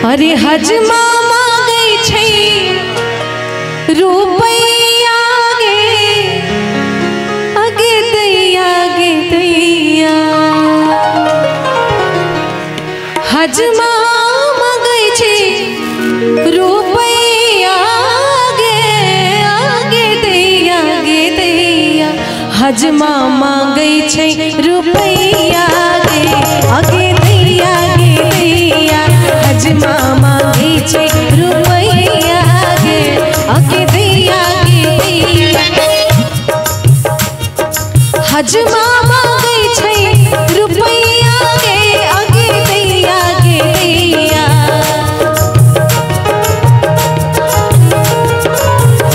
अरे हजमा मांगै छै रुपैया गे आगे दैया गे दैया। हजमा मांगै छै रुपैया गे आगे दैया गे दैया। हजमा मांगै छै रुपैया गे आगे दैया गे दैया। हजमा मांगै छै रुपैया गे आगे दैया गे दैया। हजमा मांगै छै रुपैया गे आगे दैया गे दैया।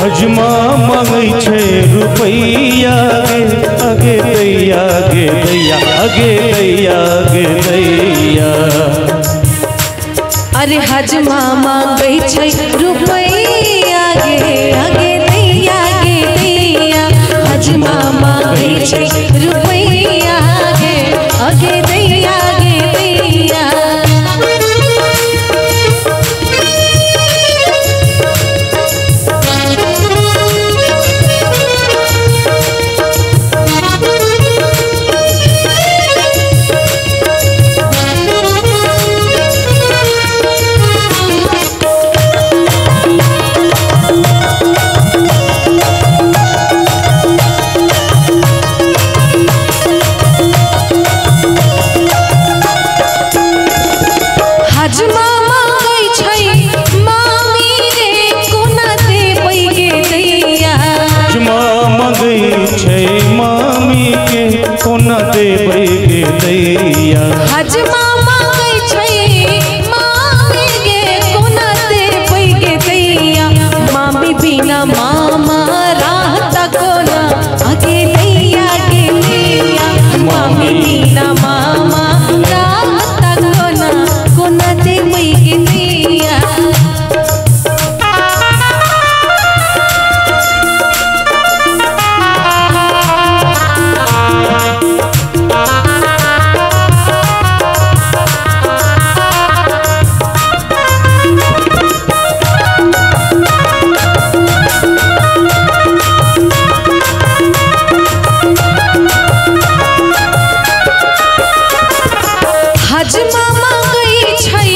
हजमा मांगै छै रुपैया गे आगे दैया गे दैया आगे दैया गे दैया। अरे हजमा मांगै छै रुपैया गे आगे दैया गे दैया। हजमा मांगै छै रुपैया गे आगे दैया गे दैया। हजमा मांगै छै मामी रे कोना देबै गे दैया। हजमा मांगै छै मामी के कोना देबै गे दैया। हजमा मांगै छै मामी गे कोना देबै गे दैया। मामी बिना मामा रहता कोना आगे दैया गे दैया। मामी बिना मामा रहता कोना कोना देबै गे दैया। हजमा मांगै छै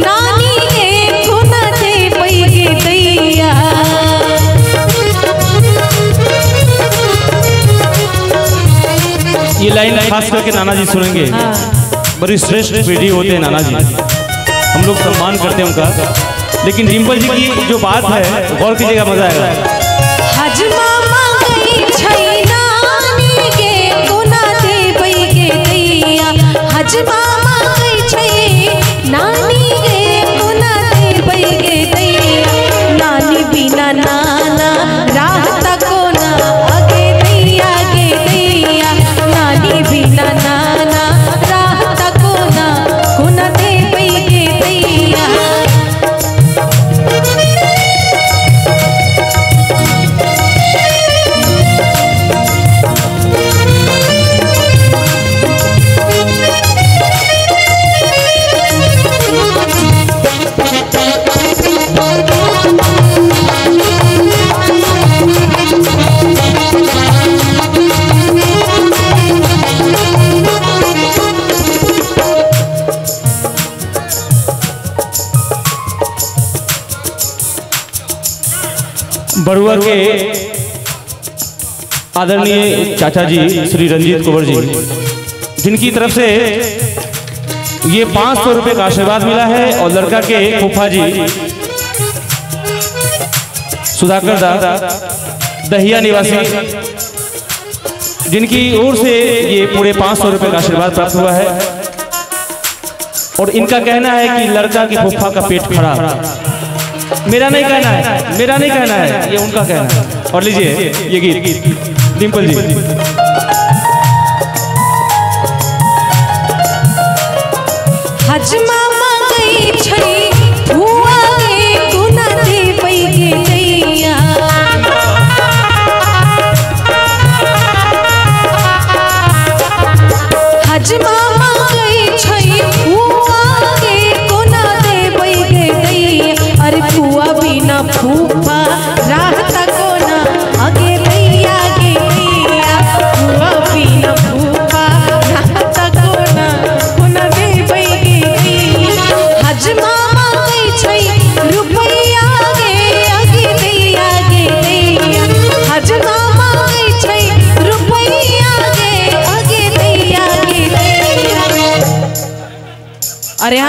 नानी गे कोना देबै गे दैया। ये लाइन खास करके नाना जी सुनेंगे। बड़ी श्रेष्ठ पीढ़ी होते हैं नाना जी, हम लोग सम्मान करते हैं उनका। लेकिन डिम्पल जी की जो बात है गौर कीजिएगा, मजा आएगा। हजमा मांगै छै नानी गे कोना देबै गे दैया। हजमा मांगै छै नानी गे कोना देबै गे दैया। नानी बिना नाना रहता कोना आगे दैया गे दैया। नानी बिना नाना रहता कोना कोना देबै गे दैया। बरुआ के आदरणीय चाचा जी श्री रंजीत कुंवर जी, जिनकी तरफ से ये 500 रुपये का आशीर्वाद मिला है, और लड़का के फूफा जी सुधाकर दा दहिया निवासी, जिनकी ओर से ये पूरे 500 रुपये का आशीर्वाद प्राप्त हुआ है। और इनका कहना है कि लड़का की फूफा का पेट खराब। मेरा नहीं कहना है, मेरा नहीं कहना है, ये उनका कहना है। और लीजिए ये गीत डिम्पल जी। हजमा मांगै छै हुआ गे कोना देबै गे दैया। हजमा मांगै छै हुआ गे कोना देबै गे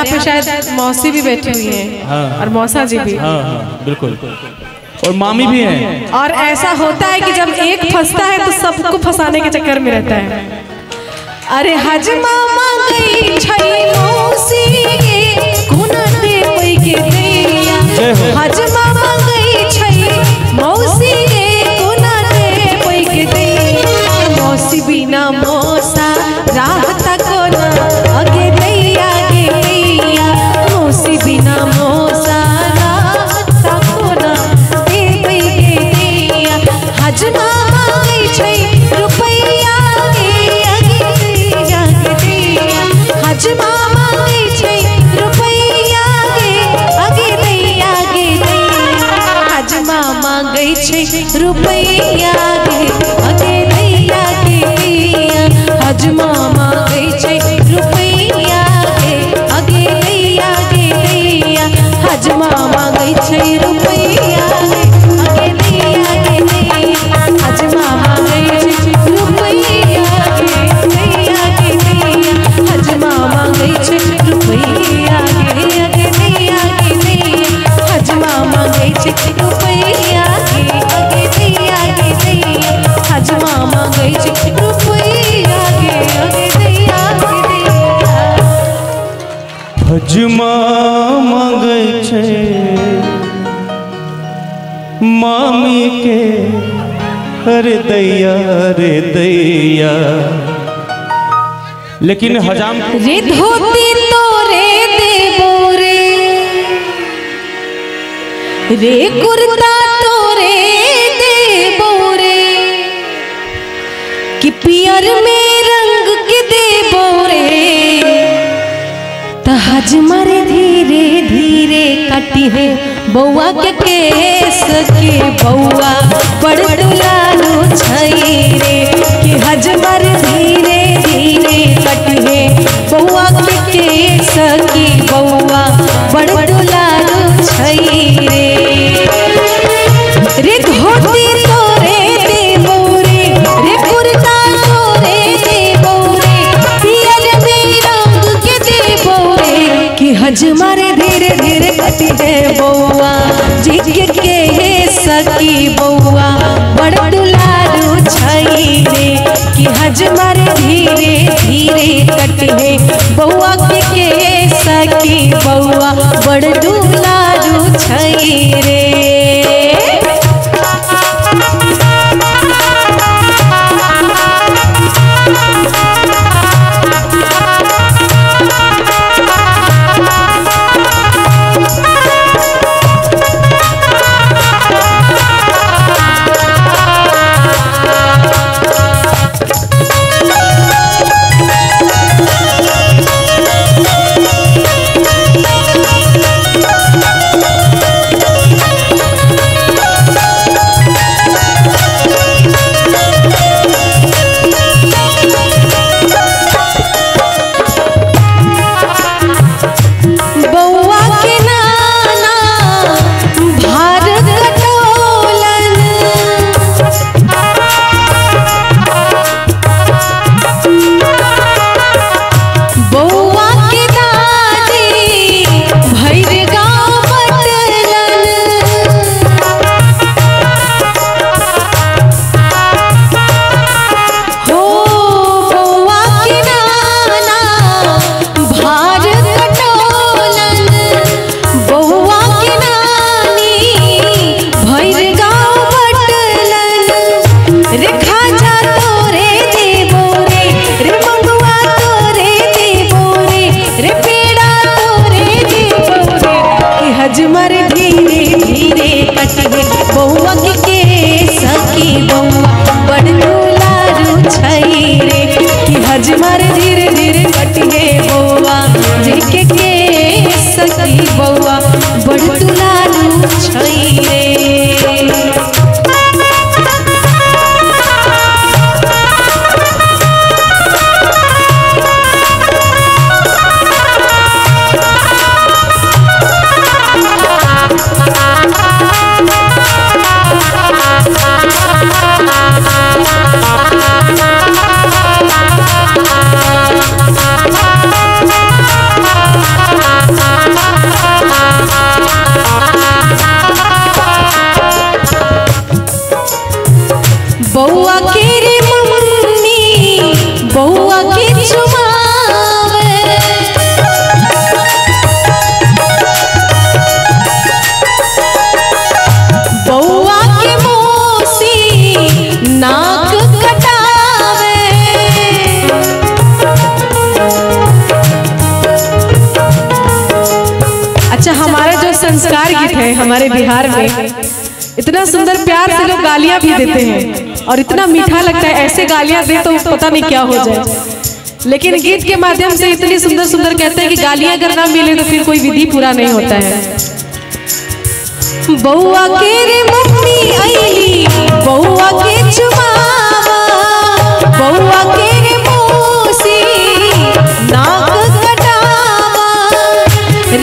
यहाँ पे शायद मौसी भी बैठी हुई हैं। हाँ। और मौसा जी भी। हाँ हाँ बिल्कुल, और मामी भी हैं। और ऐसा होता है कि जब एक फंसता है तो सबको फंसाने के चक्कर में रहता है। अरे हजमा गई छई मौसी कोना दे पई के दैया, हजमा गई छई मौसी कोना दे पई के दैया, मौसी बिना मौसा राहत कोना आगे दैया गे दैया, मौसी बिना मौसा राहत कोना दे पई के दैया, हजमा गई छई रुपैया गे आगे दैया गे दैया, हजमा गई छई रुपैया गे आगे दैया गे दैया, हजमा गई छई रुपैया गे आगे दैया गे दैया, हजमा गई छई रुपैया गे आगे दैया गे दैया, हजमा गई छई रुपैया गे आगे दैया गे दैया, हजमा गई छई रुपैया गे दैया गे दैया, हजमा गई छई रुपैया गे आगे दैया गे दैया, हजमा गई छई रुपैया गे आगे दैया गे दैया, हजमा गई छई रुपैया गे आगे दैया गे दैया। हजमा मांगे छे मामी के अरे दैया रे दैया, लेकिन हजाम रे धोती तो रे देबो रे कुर्ता तो रे देबो रे, कि पियर में रंग के देबो रे, त हजमा रे धीरे धीरे कटी है बउआ के केस के बउआ बड़ दुलारू छई रे, कि हजमा रे धीरे धीरे कटी है बउआ के केस की बउआ बड़ दुलारू छई रे, रे धोती तो रे देबो रे कुर्ता तो रे देबो रे, पियर में रंग के देबो रे, कि हजमा रे धीरे धीरे कटी है बउआ जी के सकी बउआ बड़ दुलारू छई रे, कि हजमा रे धीरे धीरे कटी है बउआ के सकी बउआ बड़ दुलारू छई रे। हजमा रे धीरे धीरे कटी है बउआ के सकी बउआ बड़ दुलारू छई रे, कि हजमा रे धीरे धीरे कटी है बउआ जी के सकी बउआ बड़ दुलारू छई रे। अच्छा, हमारा जो संस्कार गीत है हमारे बिहार में, इतना सुंदर प्यार से लोग गालियां भी देते हैं और इतना मीठा लगता है, ऐसे गालियां दे तो पता नहीं क्या हो जाए। लेकिन गीत के माध्यम से इतनी सुंदर सुंदर कहते हैं कि गालियां अगर ना मिले तो फिर कोई विधि पूरा नहीं होता है। बउआ के रे मम्मी आईली, बउआ के चुमावा, बउआ के रे मौसी नाक कटावा,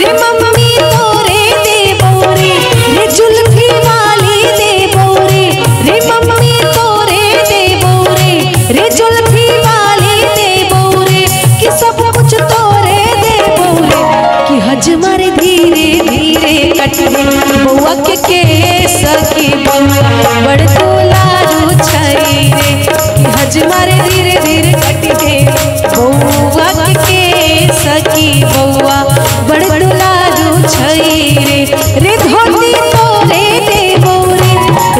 रे मम्मी तोरे दे बोरे, रे जुल्फी वाली दे बोरे, रे मम्मी तोरे दे बोरे, रे जुल्फी वाली दे बोरे, कि सब कुछ तोरे दे बोरे, कि हज मारे धीरे धीरे कटे बउआ के सखी बउआ बड़ दुलारू छई रे, कि हज मारे धीरे धीरे कटे बउआ के सखी बउआ बड़ दुलारू छई रे, रे धोती तोरे दे बोरे,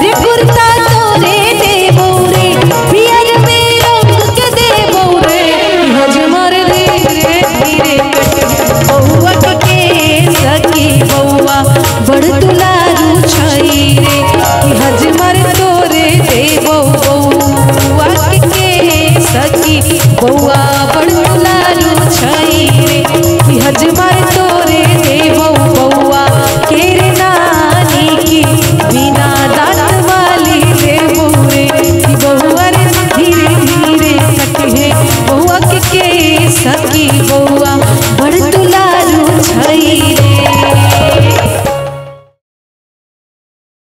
रे कुर्ता तोरे दे बोरे, पियर में रंग के दे बोरे, कि हज मारे धीरे धीरे कटे बउआ के सखी बउआ बड़ दुलारू छई रे, कि हज मारे तोरे दे बउआ के सखी बउआ